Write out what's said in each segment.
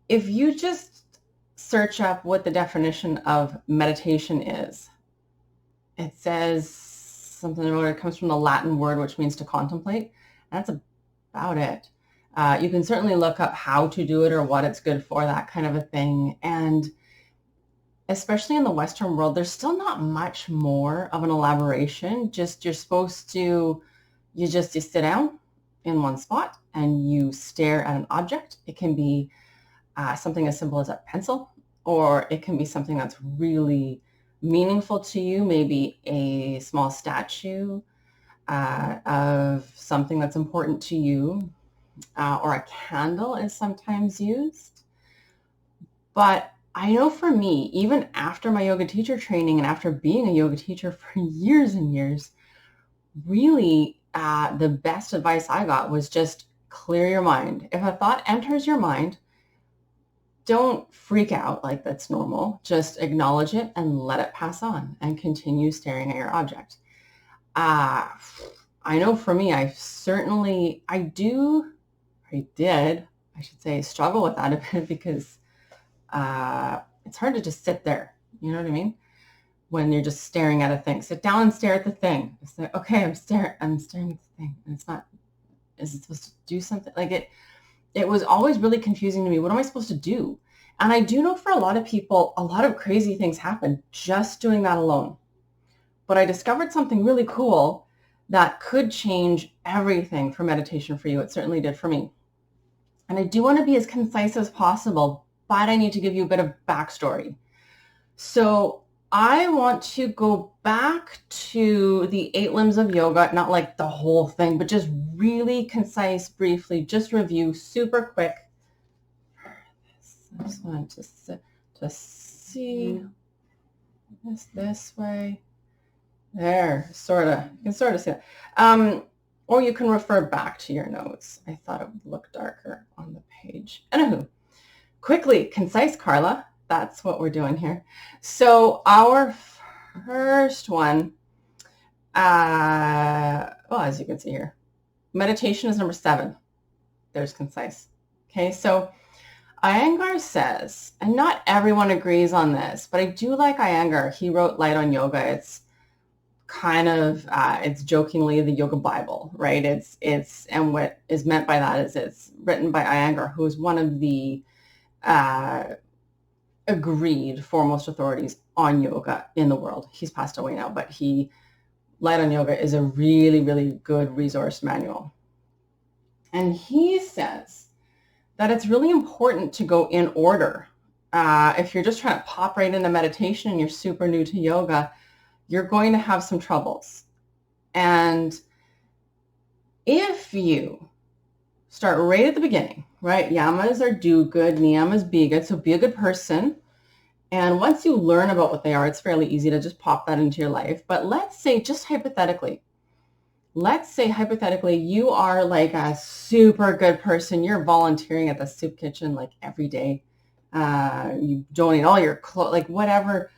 if you just search up what the definition of meditation is, it says something about it comes from the Latin word, which means to contemplate. That's about it. You can certainly look up how to do it or what it's good for, that kind of a thing. And especially in the Western world, there's still not much more of an elaboration. Just you're supposed to, you sit down in one spot and you stare at an object. It can be something as simple as a pencil, or it can be something that's really meaningful to you, maybe a small statue of something that's important to you, or a candle is sometimes used. But I know for me, even after my yoga teacher training and after being a yoga teacher for years and years, really the best advice I got was just clear your mind. If a thought enters your mind, don't freak out like that's normal. Just acknowledge it and let it pass on and continue staring at your object. I know for me, I did, I should say, struggle with that a bit because it's hard to just sit there. You know what I mean? When you're just staring at a thing. Sit down and stare at the thing. It's like, okay, I'm staring at the thing. And it's not, is it supposed to do something? Like it was always really confusing to me. What am I supposed to do? And I do know for a lot of people, a lot of crazy things happen just doing that alone. But I discovered something really cool that could change everything for meditation for you. It certainly did for me. And I do want to be as concise as possible, but I need to give you a bit of backstory. So I want to go back to the 8 limbs of yoga, not like the whole thing, but just really concise, briefly, just review super quick. I just want to see this way. There, sort of. You can sort of see that. Or you can refer back to your notes. I thought it would look darker on the page. Anywho, quickly, concise, Carla. That's what we're doing here. So our first one, well, as you can see here, meditation is number 7. There's concise. Okay, so Iyengar says, and not everyone agrees on this, but I do like Iyengar. He wrote Light on Yoga. It's kind of, it's jokingly the yoga Bible, right? And what is meant by that is it's written by Iyengar, who is one of the agreed foremost authorities on yoga in the world. He's passed away now, but Light on Yoga is a really, really good resource manual. And he says that it's really important to go in order. If you're just trying to pop right into meditation and you're super new to yoga, you're going to have some troubles. And if you start right at the beginning, right? Yamas are do good, niyamas be good. So be a good person. And once you learn about what they are, it's fairly easy to just pop that into your life. But let's say, just hypothetically, you are like a super good person. You're volunteering at the soup kitchen like every day. You donate all your clothes, like whatever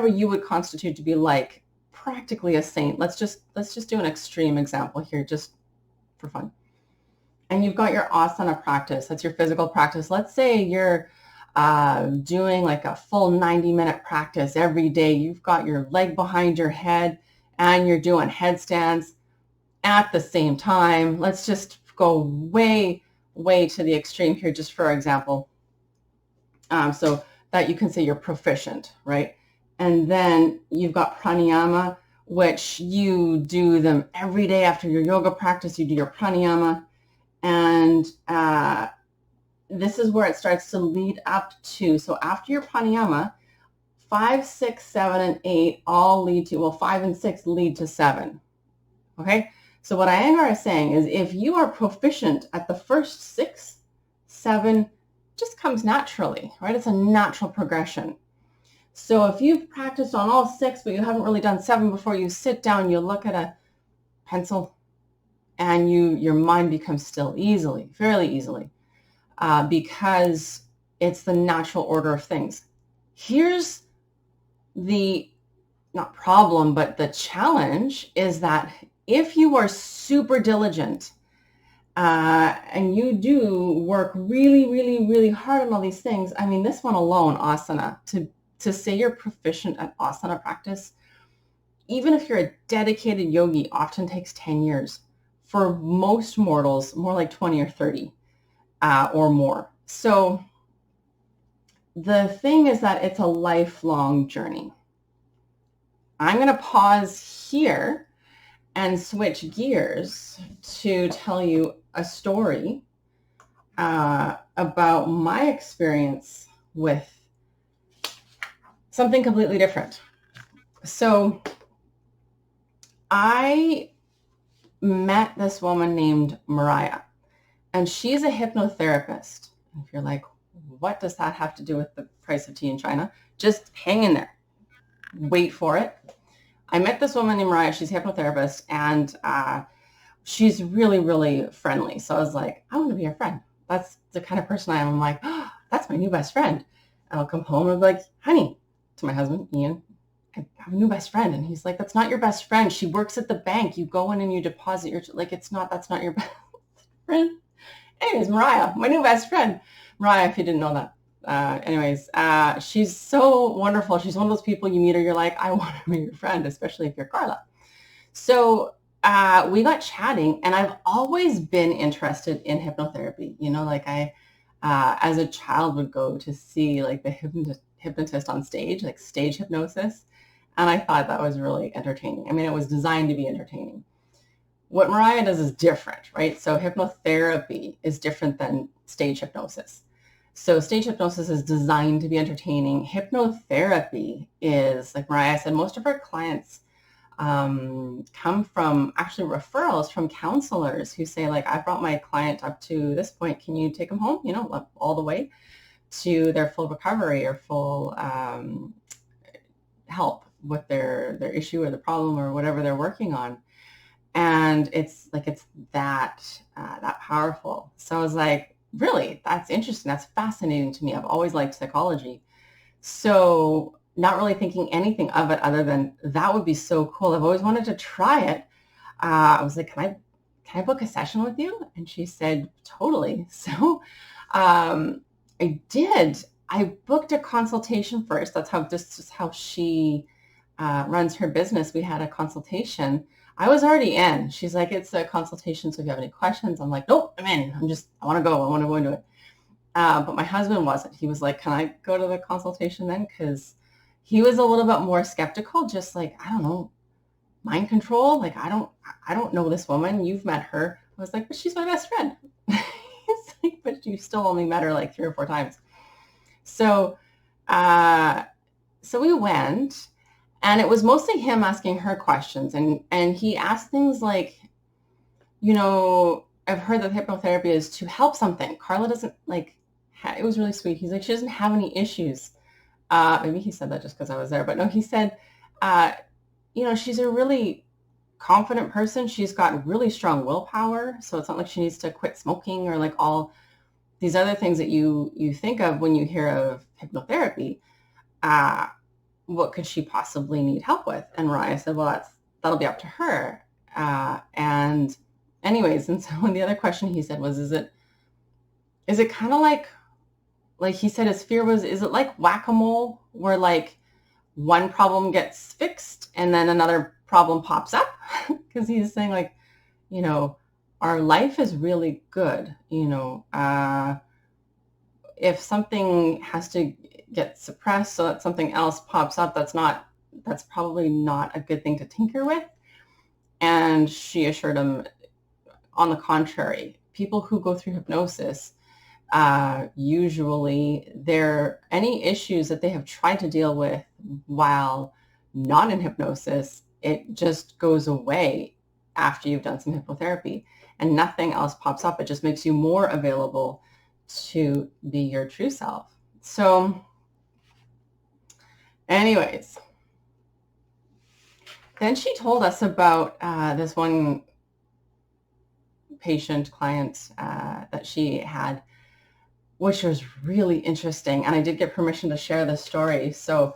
you would constitute to be like practically a saint. Let's just do an extreme example here, just for fun. And you've got your asana practice. That's your physical practice. Let's say you're doing like a full 90-minute practice every day. You've got your leg behind your head and you're doing headstands at the same time. Let's just go way, way to the extreme here, just for example. So that you can say you're proficient, right? And then you've got pranayama, which you do them every day after your yoga practice. You do your pranayama. And this is where it starts to lead up to. So after your pranayama, 5, 6, 7, and 8 all lead to, well, 5 and 6 lead to 7. Okay? So what Iyengar is saying is if you are proficient at the first 6, 7 just comes naturally, right? It's a natural progression. So if you've practiced on all 6, but you haven't really done 7 before, you sit down, you look at a pencil, and your mind becomes still fairly easily, because it's the natural order of things. Here's the, not problem, but the challenge is that if you are super diligent and you do work really, really, really hard on all these things. I mean, this one alone, asana, to say you're proficient at asana practice, even if you're a dedicated yogi, often takes 10 years. For most mortals, more like 20 or 30 or more. So the thing is that it's a lifelong journey. I'm going to pause here and switch gears to tell you a story about my experience with something completely different. So I met this woman named Mariah, and she's a hypnotherapist. If you're like, what does that have to do with the price of tea in China? Just hang in there. Wait for it. I met this woman named Mariah. She's a hypnotherapist, and she's really, really friendly. So I was like, I want to be her friend. That's the kind of person I am. I'm like, oh, that's my new best friend. And I'll come home and be like, honey, to my husband, Ian, I have a new best friend. And he's like, that's not your best friend. She works at the bank. You go in and you deposit your, like, that's not your best friend. Anyways, Mariah, my new best friend. Mariah, if you didn't know that. She's so wonderful. She's one of those people you meet her, you're like, I want to be your friend, especially if you're Carla. So we got chatting, and I've always been interested in hypnotherapy. You know, like I, as a child, would go to see like the hypnotist on stage, like stage hypnosis. And I thought that was really entertaining. I mean, it was designed to be entertaining. What Mariah does is different, right? So hypnotherapy is different than stage hypnosis. So stage hypnosis is designed to be entertaining. Hypnotherapy is, like Mariah said, most of our clients come from actually referrals from counselors who say, like, I brought my client up to this point. Can you take them home, you know, all the way to their full recovery or full help with their issue or the problem or whatever they're working on. And it's that powerful. So I was like, really, that's interesting. That's fascinating to me. I've always liked psychology. So not really thinking anything of it other than that would be so cool. I've always wanted to try it. I was like, can I book a session with you? And she said, totally. So I did. I booked a consultation first. This is how she runs her business. We had a consultation. I was already in. She's like, it's a consultation, so if you have any questions, I'm like, nope, I'm in. I want to go. I want to go into it. But my husband wasn't. He was like, can I go to the consultation then? Because he was a little bit more skeptical, just like, I don't know, mind control. Like, I don't know this woman. You've met her. I was like, but she's my best friend. He's like, but you still only met her like 3 or 4 times. So we went, and it was mostly him asking her questions. And he asked things like, you know, I've heard that hypnotherapy is to help something. Carla doesn't like, it was really sweet. He's like, she doesn't have any issues. Maybe he said that just because I was there, but no, he said, you know, she's a really confident person. She's got really strong willpower. So it's not like she needs to quit smoking or like all these other things that you think of when you hear of hypnotherapy. What could she possibly need help with? And Mariah said, well, that'll be up to her. And anyways, and so the other question he said was, is it kind of like he said his fear was, is it like whack-a-mole where like one problem gets fixed and then another problem pops up? Because he's saying like, you know, our life is really good. You know, if something has to get suppressed so that something else pops up, that's probably not a good thing to tinker with. And she assured him, on the contrary, people who go through hypnosis, usually any issues that they have tried to deal with while not in hypnosis, it just goes away after you've done some hypnotherapy and nothing else pops up. It just makes you more available to be your true self. So anyways, then she told us about this one client that she had, which was really interesting. And I did get permission to share this story. So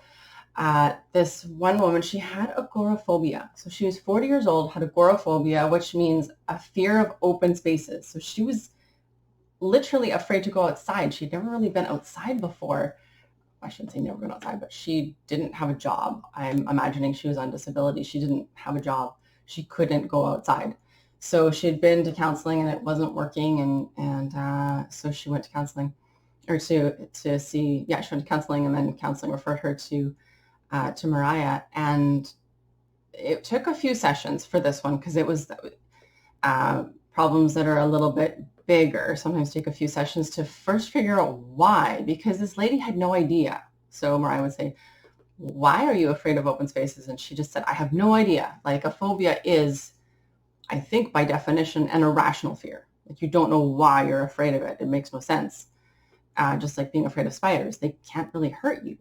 This one woman, she had agoraphobia. So she was 40 years old, had agoraphobia, which means a fear of open spaces. So she was literally afraid to go outside. She'd never really been outside before. I shouldn't say never been outside, but she didn't have a job. I'm imagining she was on disability. She didn't have a job. She couldn't go outside. So she'd been to counseling and it wasn't working. And so she went to counseling or to see, yeah, she went to counseling, and then counseling referred her to Mariah. And it took a few sessions for this one because it was problems that are a little bit bigger sometimes take a few sessions to first figure out why, because this lady had no idea. So Mariah would say, why are you afraid of open spaces? And she just said, I have no idea. Like, a phobia is, I think by definition, an irrational fear. Like, you don't know why you're afraid of it. It makes no sense. Just like being afraid of spiders, they can't really hurt you.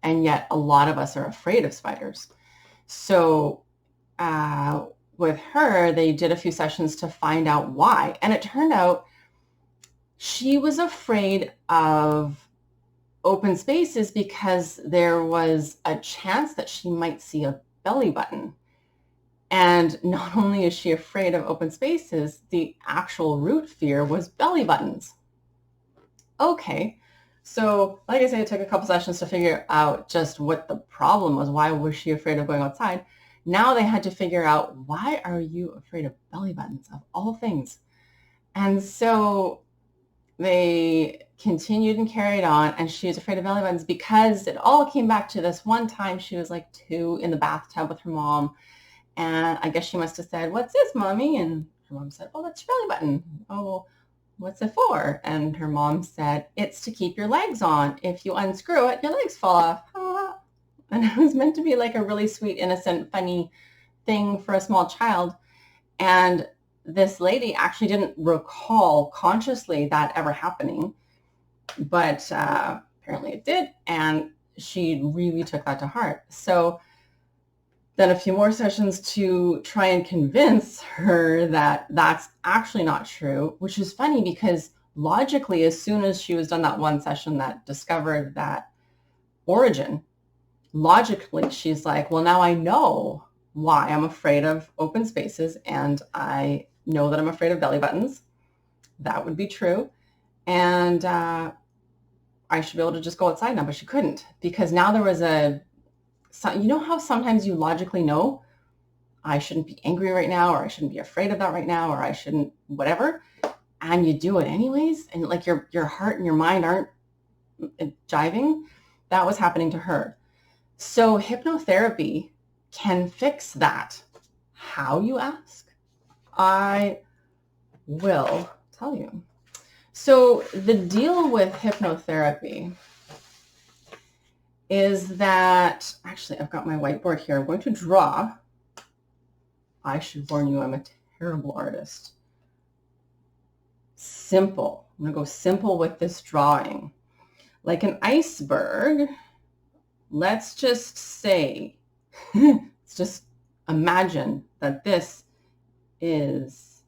And yet a lot of us are afraid of spiders. So with her, they did a few sessions to find out why. And it turned out she was afraid of open spaces because there was a chance that she might see a belly button. And not only is she afraid of open spaces, the actual root fear was belly buttons. Okay. So like I said, it took a couple sessions to figure out just what the problem was. Why was she afraid of going outside? Now they had to figure out, why are you afraid of belly buttons of all things? And so they continued and carried on, and she was afraid of belly buttons because it all came back to this one time she was like 2 in the bathtub with her mom. And I guess she must have said, what's this, mommy? And her mom said, oh, that's your belly button. Oh, what's it for? And her mom said, it's to keep your legs on. If you unscrew it, your legs fall off. And it was meant to be like a really sweet, innocent, funny thing for a small child. And this lady actually didn't recall consciously that ever happening, but apparently it did. And she really took that to heart. So then a few more sessions to try and convince her that that's actually not true, which is funny because logically, as soon as she was done that one session that discovered that origin, logically, she's like, well, now I know why I'm afraid of open spaces, and I know that I'm afraid of belly buttons. That would be true. And I should be able to just go outside now, but she couldn't, because now there was you know how sometimes you logically know, I shouldn't be angry right now, or I shouldn't be afraid of that right now, or I shouldn't whatever, and you do it anyways, and like your heart and your mind aren't jiving. That was happening to her. So hypnotherapy can fix that. How, you ask? I will tell you. So the deal with hypnotherapy is that, actually, I've got my whiteboard here. I'm going to draw. I should warn you, I'm a terrible artist. Simple. I'm going to go simple with this drawing. Like an iceberg, let's just say, let's just imagine that this is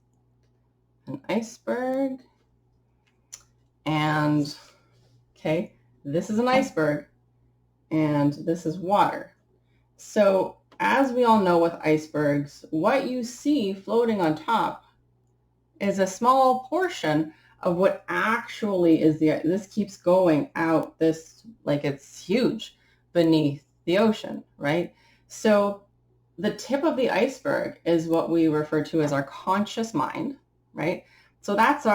an iceberg. And, okay, this is an iceberg. And this is water. So as we all know with icebergs, what you see floating on top is a small portion of what actually is this keeps going out, this, like, it's huge beneath the ocean, right? So the tip of the iceberg is what we refer to as our conscious mind, right? So that's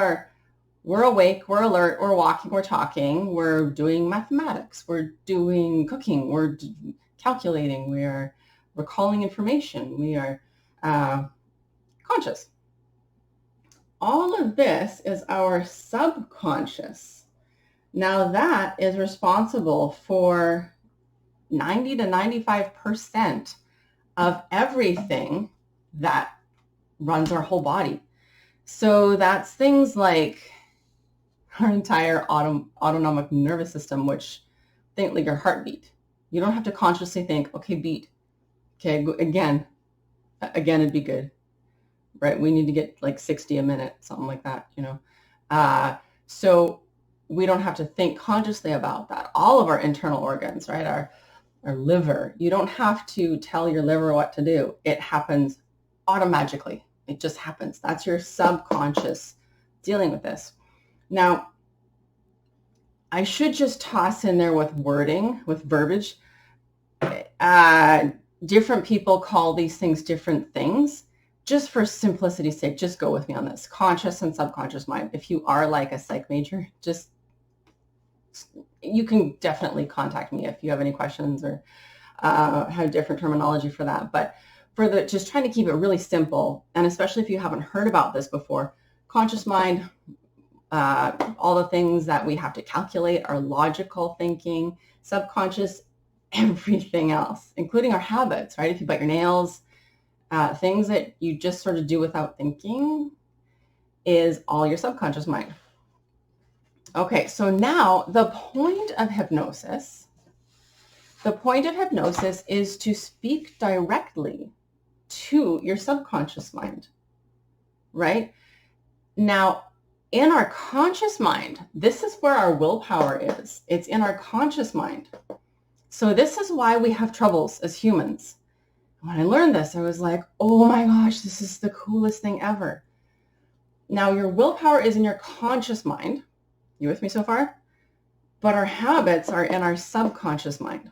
we're awake, we're alert, we're walking, we're talking, we're doing mathematics, we're doing cooking, we're calculating, we are recalling information, we are conscious. All of this is our subconscious. Now that is responsible for 90 to 95% of everything that runs our whole body. So that's things like our entire autonomic nervous system, which think like your heartbeat. You don't have to consciously think, okay, beat. Okay, again, it'd be good, right? We need to get like 60 a minute, something like that, you know? So we don't have to think consciously about that. All of our internal organs, right? or liver. You don't have to tell your liver what to do. It happens automatically. It just happens. That's your subconscious dealing with this. Now, I should just toss in there with wording, with verbiage. Different people call these things different things. Just for simplicity's sake, just go with me on this. Conscious and subconscious mind. If you are like a psych major, you can definitely contact me if you have any questions or have different terminology for that. But just trying to keep it really simple, and especially if you haven't heard about this before, conscious mind, all the things that we have to calculate, our logical thinking, subconscious, everything else, including our habits, right? If you bite your nails, things that you just sort of do without thinking is all your subconscious mind. Okay, so now the point of hypnosis is to speak directly to your subconscious mind, right? Now, in our conscious mind, this is where our willpower is. It's in our conscious mind. So this is why we have troubles as humans. When I learned this, I was like, oh my gosh, this is the coolest thing ever. Now, your willpower is in your conscious mind. You with me so far? But our habits are in our subconscious mind.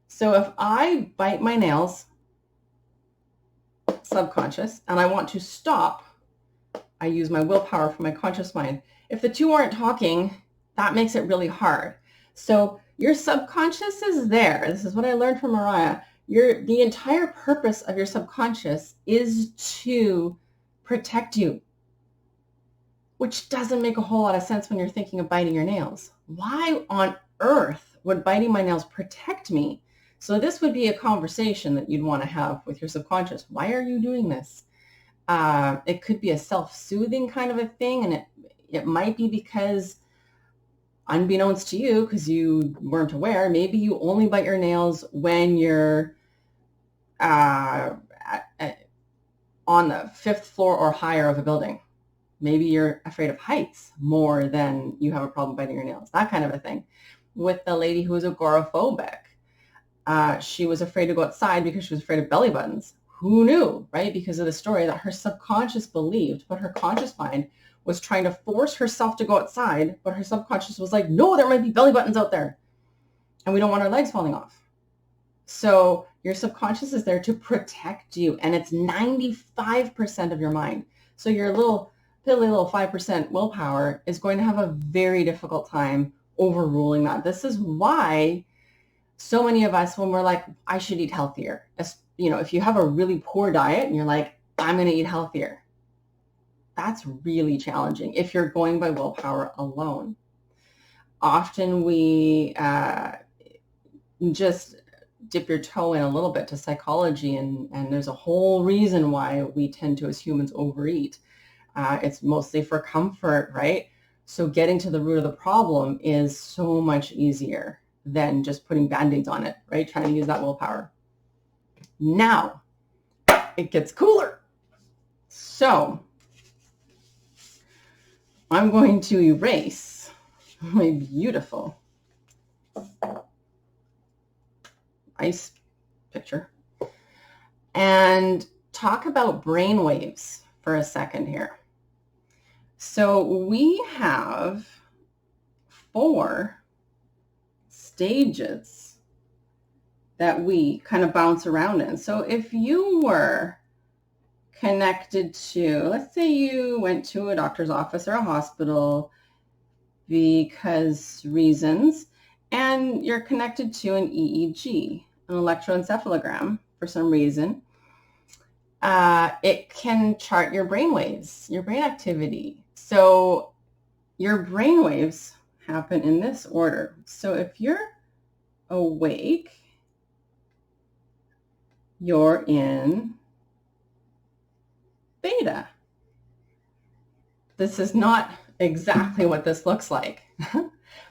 So if I bite my nails, subconscious, and I want to stop, I use my willpower for my conscious mind. If the two aren't talking, that makes it really hard. So your subconscious is there. This is what I learned from Mariah. The entire purpose of your subconscious is to protect you, which doesn't make a whole lot of sense when you're thinking of biting your nails. Why on earth would biting my nails protect me? So this would be a conversation that you'd want to have with your subconscious. Why are you doing this? It could be a self-soothing kind of a thing, and it might be because, unbeknownst to you, because you weren't aware, maybe you only bite your nails when you're on the 5th floor or higher of a building. Maybe you're afraid of heights more than you have a problem biting your nails, that kind of a thing. With the lady who was agoraphobic, she was afraid to go outside because she was afraid of belly buttons. Who knew, right? Because of the story that her subconscious believed, but her conscious mind was trying to force herself to go outside, but her subconscious was like, no, there might be belly buttons out there, and we don't want our legs falling off. So your subconscious is there to protect you, and it's 95% of your mind. So your piddly little 5% willpower is going to have a very difficult time overruling that. This is why so many of us, when we're like, I should eat healthier, if you have a really poor diet and you're like, I'm going to eat healthier, that's really challenging if you're going by willpower alone. Often we just dip your toe in a little bit to psychology, and there's a whole reason why we tend to, as humans, overeat. It's mostly for comfort, right? So getting to the root of the problem is so much easier than just putting Band-Aids on it, right? Trying to use that willpower. Now, it gets cooler. So I'm going to erase my beautiful ice picture and talk about brain waves for a second here. So we have 4 stages that we kind of bounce around in. So if you were connected to, let's say you went to a doctor's office or a hospital because reasons, and you're connected to an EEG, an electroencephalogram, for some reason, it can chart your brain waves, your brain activity. So your brain waves happen in this order. So if you're awake, you're in beta. This is not exactly what this looks like,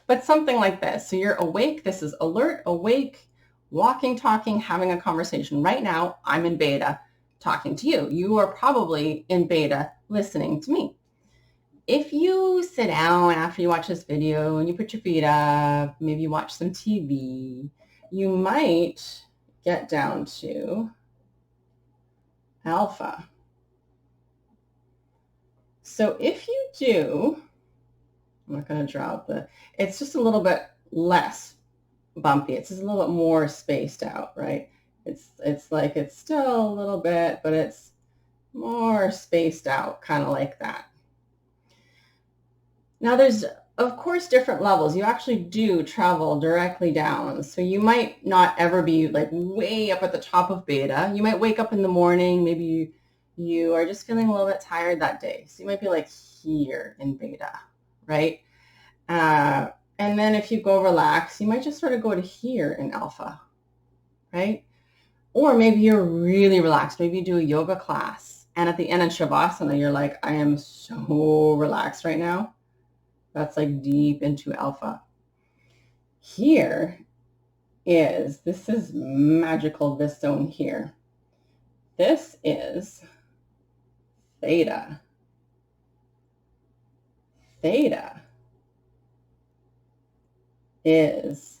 but something like this. So you're awake. This is alert, awake, walking, talking, having a conversation. Right now, I'm in beta talking to you. You are probably in beta listening to me. If you sit down after you watch this video and you put your feet up, maybe you watch some TV, you might get down to alpha. So if you do, I'm not going to draw out it's just a little bit less bumpy. It's just a little bit more spaced out, right? It's like it's still a little bit, but it's more spaced out, kind of like that. Now there's, of course, different levels. You actually do travel directly down. So you might not ever be like way up at the top of beta. You might wake up in the morning. Maybe you are just feeling a little bit tired that day. So you might be like here in beta, right? And then if you go relax, you might just sort of go to here in alpha, right? Or maybe you're really relaxed. Maybe you do a yoga class. And at the end of Shavasana, you're like, I am so relaxed right now. That's like deep into alpha. Here this is magical, this zone here. This is theta. Theta is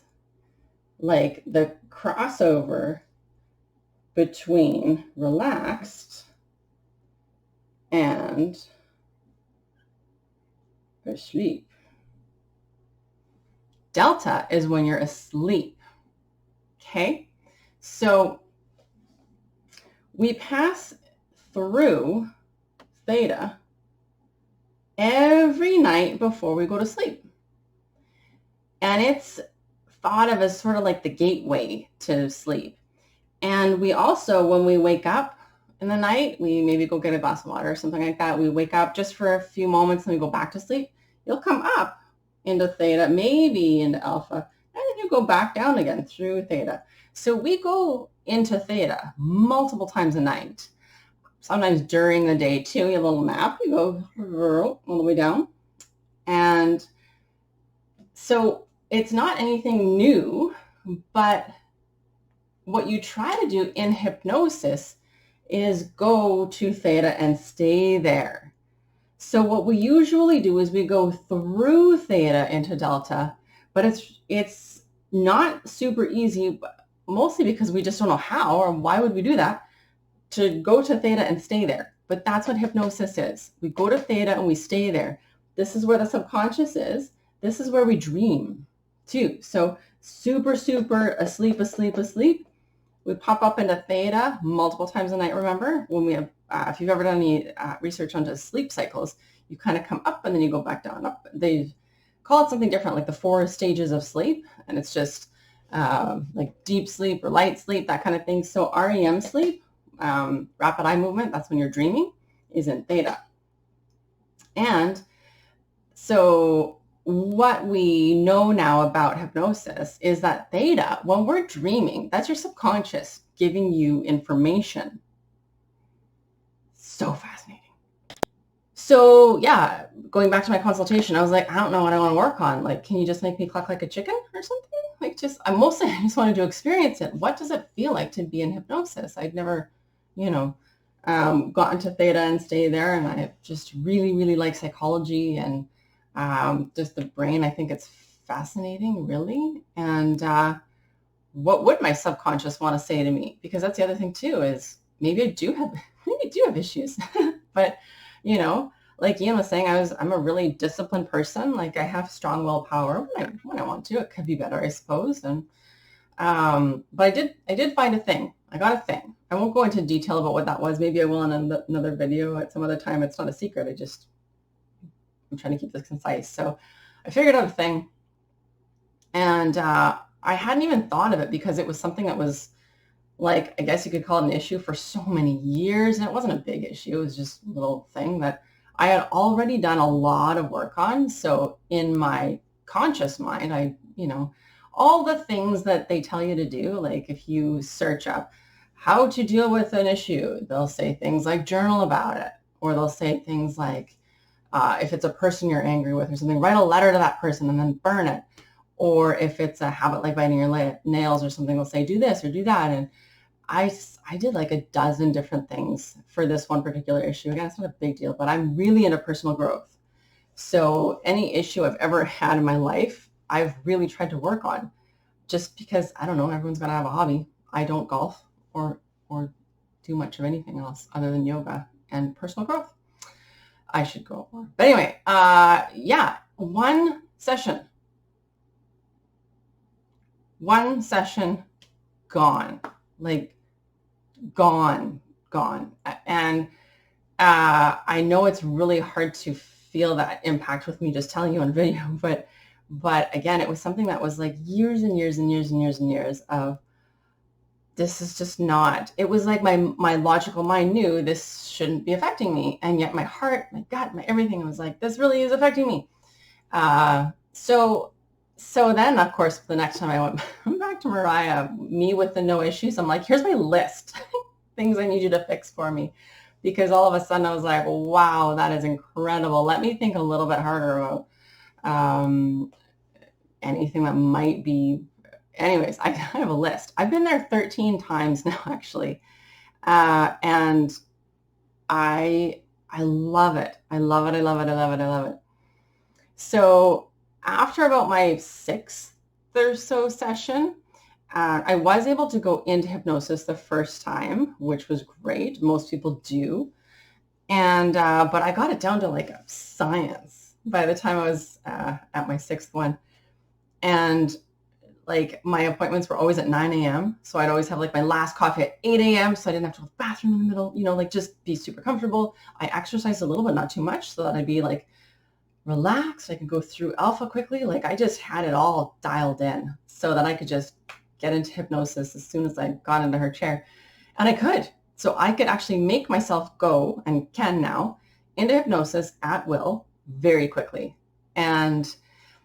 like the crossover between relaxed and asleep. Delta is when you're asleep. Okay, so we pass through theta every night before we go to sleep. And it's thought of as sort of like the gateway to sleep. And we also, when we wake up in the night, we maybe go get a glass of water or something like that. We wake up just for a few moments and we go back to sleep. You'll come up into theta, maybe into alpha, and then you go back down again through theta. So we go into theta multiple times a night. Sometimes during the day too, you have a little nap, you go all the way down. And so it's not anything new, but what you try to do in hypnosis is go to theta and stay there. So what we usually do is we go through theta into delta, but it's not super easy, mostly because we just don't know how or why would we do that, to go to theta and stay there. But that's what hypnosis is. We go to theta and we stay there. This is where the subconscious is. This is where we dream too. So super, super asleep. We pop up into theta multiple times a night, remember? When we have, if you've ever done any research onto sleep cycles, you kind of come up and then you go back down, up. They call it something different, like the 4 stages of sleep. And it's just like deep sleep or light sleep, that kind of thing. So REM sleep, rapid eye movement, that's when you're dreaming, is in theta. And so what we know now about hypnosis is that theta, when we're dreaming, that's your subconscious giving you information. So fascinating. So yeah, going back to my consultation, I was like, I don't know what I want to work on. Like, can you just make me cluck like a chicken or something? Like I just wanted to experience it. What does it feel like to be in hypnosis? I'd never, gotten to theta and stay there. And I just really, really like psychology and just the brain. I think it's fascinating, really. And what would my subconscious want to say to me? Because that's the other thing too, is maybe I do have issues, but like Ian was saying, I'm a really disciplined person. Like I have strong willpower when I want to. It could be better, I suppose. And but I did find a thing. I got a thing. I won't go into detail about what that was. Maybe I will in another video at some other time. It's not a secret. I'm trying to keep this concise. So I figured out a thing, and I hadn't even thought of it because it was something that was, like, I guess you could call it an issue for so many years. And it wasn't a big issue. It was just a little thing that I had already done a lot of work on. So in my conscious mind, all the things that they tell you to do, like if you search up how to deal with an issue, they'll say things like journal about it, or they'll say things like, if it's a person you're angry with or something, write a letter to that person and then burn it. Or if it's a habit like biting your nails or something, they'll say, do this or do that. And I did like a dozen different things for this one particular issue. Again, it's not a big deal, but I'm really into personal growth. So any issue I've ever had in my life, I've really tried to work on. just because, I don't know, everyone's got to have a hobby. I don't golf or do much of anything else other than yoga and personal growth. I should go more. But anyway, yeah, one session gone, like gone. And I know it's really hard to feel that impact with me just telling you on video, but again, it was something that was like years and years and years and years and years of, this is just not, it was like my logical mind knew this shouldn't be affecting me. And yet my heart, my gut, my everything was like, this really is affecting me. So then, of course, the next time I went back to Mariah, me with the no issues, I'm like, here's my list, things I need you to fix for me. Because all of a sudden I was like, wow, that is incredible. Let me think a little bit harder about anything that might be. Anyways, I have a list. I've been there 13 times now, actually. And I love it. I love it. So after about my 6th or so session, I was able to go into hypnosis the first time, which was great. Most people do. And, but I got it down to like a science by the time I was at my 6th one. And like my appointments were always at 9 a.m. So I'd always have like my last coffee at 8 a.m. So I didn't have to go to the bathroom in the middle, like just be super comfortable. I exercised a little, but not too much, so that I'd be like relaxed. I could go through alpha quickly. Like I just had it all dialed in so that I could just get into hypnosis as soon as I got into her chair. And I could. So I could actually make myself go, and can now, into hypnosis at will very quickly. And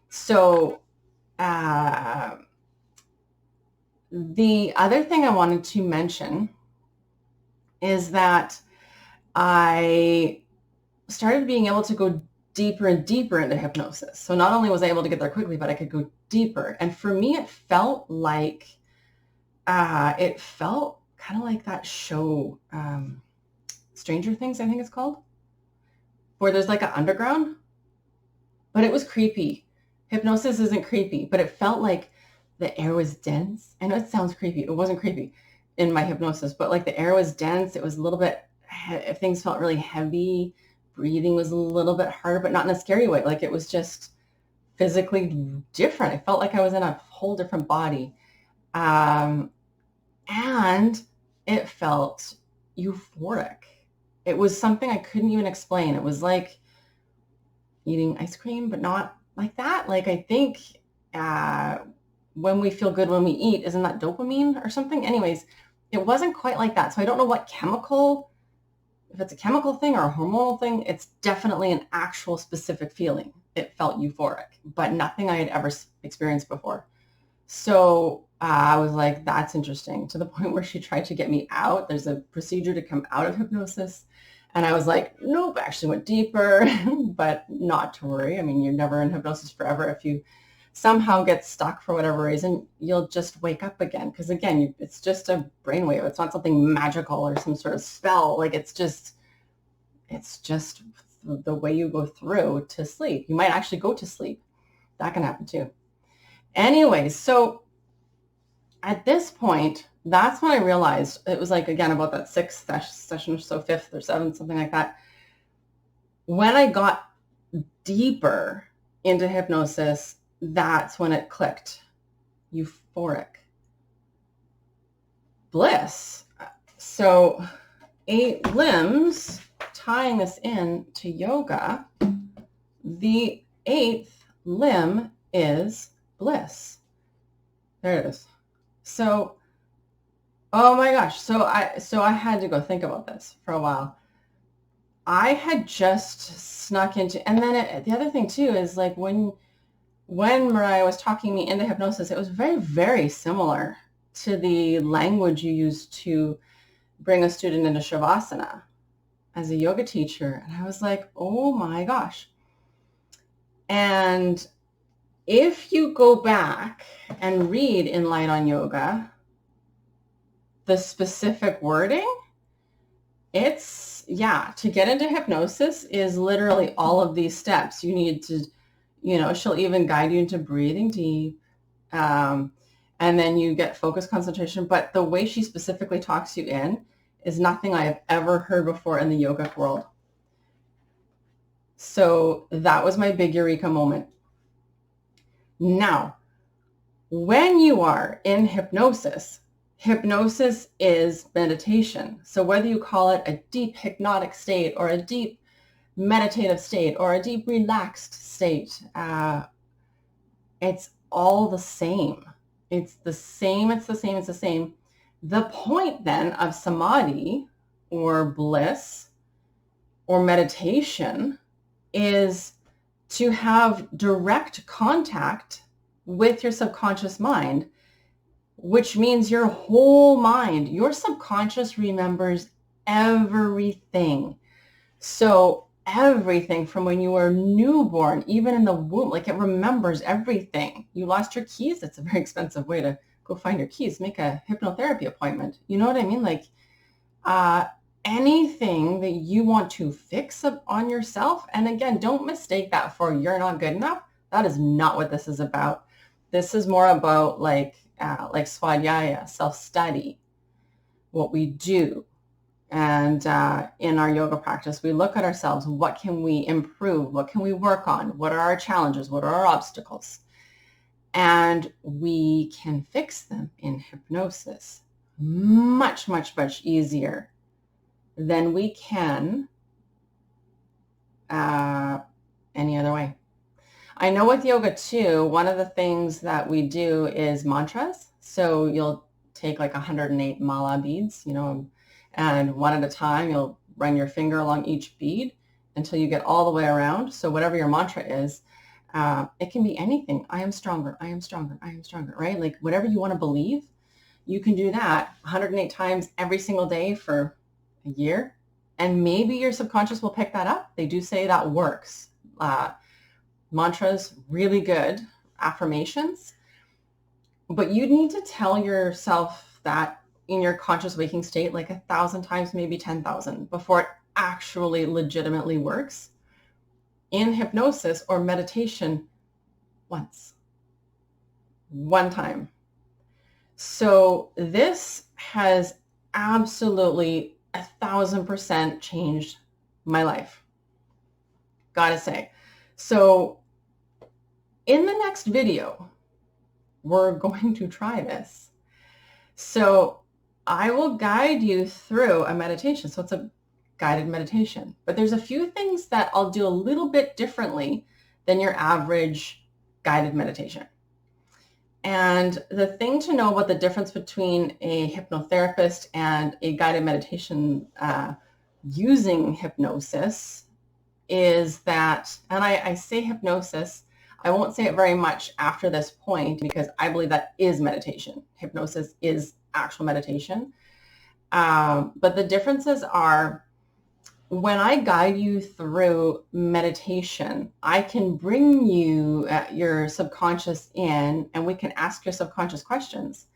so the other thing I wanted to mention is that I started being able to go deeper and deeper into hypnosis. So not only was I able to get there quickly, but I could go deeper. And for me, it felt kind of like that show, Stranger Things, I think it's called, where there's like an underground, but it was creepy. Hypnosis isn't creepy, but it felt like the air was dense. I know it sounds creepy. It wasn't creepy in my hypnosis, but like the air was dense. It was a little bit, things felt really heavy. Breathing was a little bit harder, but not in a scary way. Like it was just physically different. I felt like I was in a whole different body. And it felt euphoric. It was something I couldn't even explain. It was like eating ice cream, but not like that. Like I think when we feel good when we eat, isn't that dopamine or something? Anyways, it wasn't quite like that. So I don't know what chemical, if it's a chemical thing or a hormonal thing. It's definitely an actual specific feeling. It felt euphoric, but nothing I had ever experienced before. So I was like, that's interesting, to the point where she tried to get me out. There's a procedure to come out of hypnosis. And I was like, nope, actually went deeper, but not to worry. I mean, you're never in hypnosis forever. If you somehow get stuck for whatever reason, you'll just wake up again. Because again, it's just a brainwave. It's not something magical or some sort of spell. Like it's just the way you go through to sleep. You might actually go to sleep. That can happen too. Anyways, so at this point, that's when I realized, it was like, again, about that 6th session or so, 5th or 7th, something like that. When I got deeper into hypnosis, that's when it clicked. Euphoric. Bliss. So 8 limbs, tying this in to yoga, the 8th limb is bliss. There it is. So, oh my gosh. So I had to go think about this for a while. I had just snuck into, and then the other thing too is like when Mariah was talking me into hypnosis, it was very, very similar to the language you use to bring a student into Shavasana as a yoga teacher. And I was like, oh my gosh. And if you go back and read in Light on Yoga, the specific wording, it's, to get into hypnosis is literally all of these steps. You need to, she'll even guide you into breathing deep. and then you get focus concentration. But the way she specifically talks you in is nothing I have ever heard before in the yogic world. So that was my big eureka moment. Now, when you are in hypnosis, hypnosis is meditation. So whether you call it a deep hypnotic state or a deep meditative state or a deep relaxed state, it's all the same. It's the same. The point then of samadhi or bliss or meditation is to have direct contact with your subconscious mind, which means your whole mind, your subconscious remembers everything. So everything from when you were newborn, even in the womb, like it remembers everything. You lost your keys. It's a very expensive way to go find your keys. Make a hypnotherapy appointment. You know what I mean? Like anything that you want to fix on yourself. And again, don't mistake that for you're not good enough. That is not what this is about. This is more about like swadhyaya, self-study, what we do. And in our yoga practice, we look at ourselves. What can we improve? What can we work on? What are our challenges? What are our obstacles? And we can fix them in hypnosis much, much, much easier than we can any other way. I know with yoga too, one of the things that we do is mantras. So you'll take like 108 mala beads, and one at a time, you'll run your finger along each bead until you get all the way around. So whatever your mantra is, it can be anything. I am stronger. I am stronger. I am stronger, right? Like whatever you want to believe, you can do that 108 times every single day for a year. And maybe your subconscious will pick that up. They do say that works. Mantras, really good. Affirmations. But you need to tell yourself that in your conscious waking state like 1,000 times, maybe 10,000 before it actually legitimately works. In hypnosis or meditation, one time. So this has absolutely 1,000% changed my life. Gotta say. So in the next video, we're going to try this. So I will guide you through a meditation. So it's a guided meditation, but there's a few things that I'll do a little bit differently than your average guided meditation. And the thing to know about the difference between a hypnotherapist and a guided meditation using hypnosis is that, and I say hypnosis, I won't say it very much after this point because I believe that is meditation. Hypnosis is actual meditation. But the differences are when I guide you through meditation, I can bring you your subconscious in and we can ask your subconscious questions.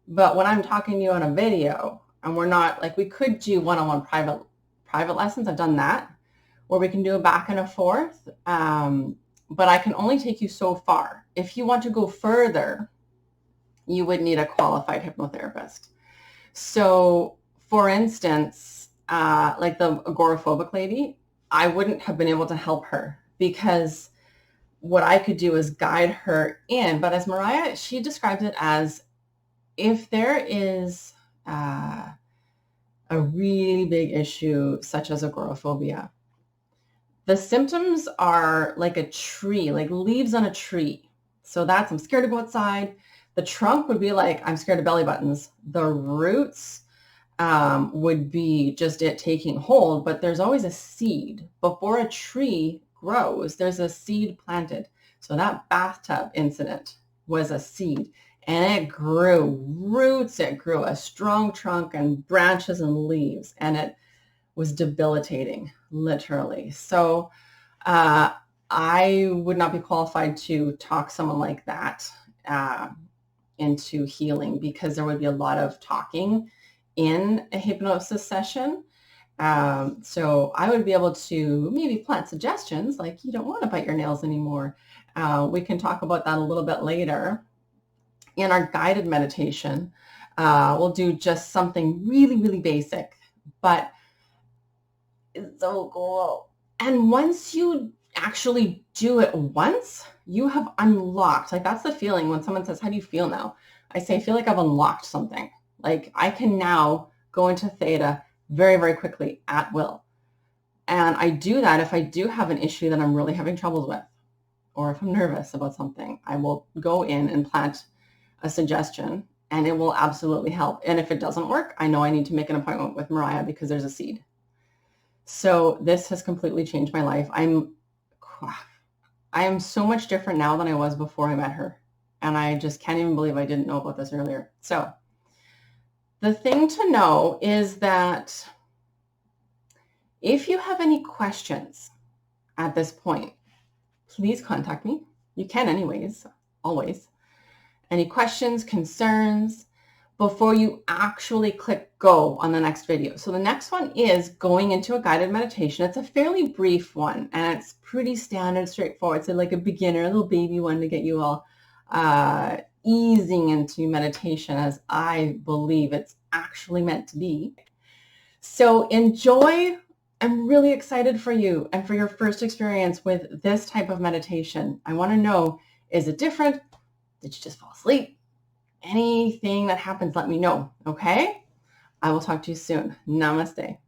But when I'm talking to you on a video and we're not like, we could do one-on-one private lessons. I've done that where we can do a back and a forth. But I can only take you so far. If you want to go further, you would need a qualified hypnotherapist. So for instance, like the agoraphobic lady, I wouldn't have been able to help her because what I could do is guide her in. But as Mariah, she describes it as if there is a really big issue such as agoraphobia, the symptoms are like a tree, like leaves on a tree. So that's, I'm scared to go outside. The trunk would be like, I'm scared of belly buttons. The roots would be just it taking hold, but there's always a seed. Before a tree grows, there's a seed planted. So that bathtub incident was a seed and it grew roots. It grew a strong trunk and branches and leaves, and it was debilitating, literally. So I would not be qualified to talk someone like that into healing because there would be a lot of talking in a hypnosis session. So I would be able to maybe plant suggestions like you don't want to bite your nails anymore. We can talk about that a little bit later. in our guided meditation, we'll do just something really, really basic, but it's so cool. And once you actually do it once, you have unlocked, like that's the feeling when someone says, how do you feel now? I say, I feel like I've unlocked something. Like I can now go into theta very, very quickly at will. And I do that if I do have an issue that I'm really having troubles with, or if I'm nervous about something, I will go in and plant a suggestion and it will absolutely help. And if it doesn't work, I know I need to make an appointment with Mariah because there's a seed. So this has completely changed my life. I am so much different now than I was before I met her. And I just can't even believe I didn't know about this earlier. So the thing to know is that if you have any questions at this point, please contact me. You can anyways, always. Any questions, concerns, before you actually click go on the next video. So the next one is going into a guided meditation. It's a fairly brief one and it's pretty standard, straightforward. So like a beginner, a little baby one to get you all easing into meditation as I believe it's actually meant to be. So enjoy. I'm really excited for you and for your first experience with this type of meditation. I want to know, is it different? Did you just fall asleep? Anything that happens, let me know, okay? I will talk to you soon. Namaste.